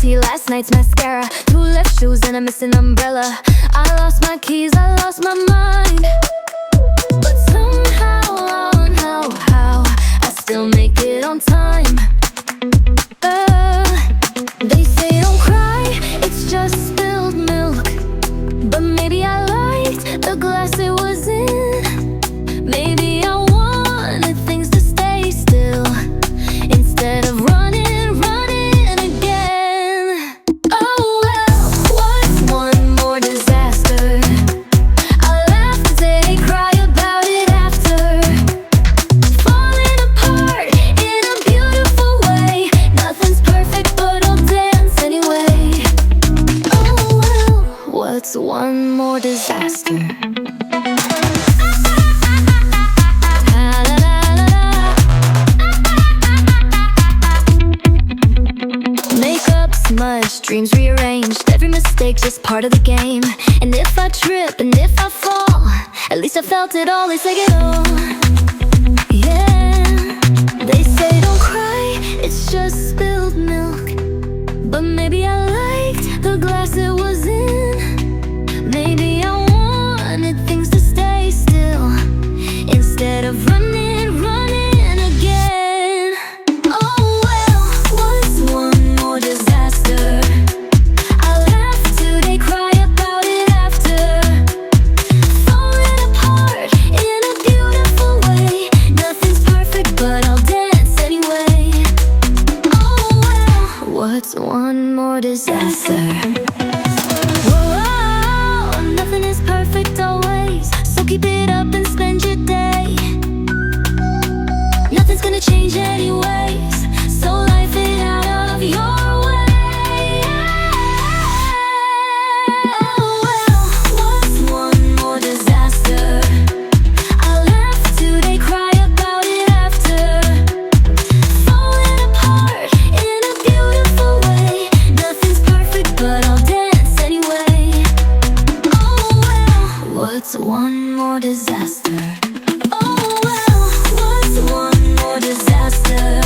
tea, last night's mascara, 2 left shoes and a missing umbrella. I lost my keys, I lost my mind, but somehow, how I still make it on time. They say don't cry, it's just spilled milk, but maybe I liked the glass it was in. Maybe I wanted things to stay still instead of running again. Oh well, what's one more disaster? I laugh today, cry about it after. Falling apart in a beautiful way. Nothing's perfect, but I'll dance anyway. Oh well, what's one more disaster? Smudged, dreams rearranged, every mistake just part of the game. And if I trip and if I fall, at least I felt it all, they say it all. Yeah, they say don't cry, it's just spilled milk, but maybe I liked the glass it was in. Maybe I wanted things to stay still instead of running again. Oh well, what's one more disaster? I laugh today, cry about it after. Falling apart in a beautiful way. Nothing's perfect, but I'll dance anyway. Oh well, what's one more disaster? Whoa, nothing is perfect always, so keep it up and spend your day. Nothing's gonna change anyways, so life it out of your way. Oh well, what's one more disaster? I laugh today, cry about it after. Falling apart in a beautiful way. Nothing's perfect, but I'll dance anyway. Oh well, what's one more disaster? Oh well, what's one more disaster?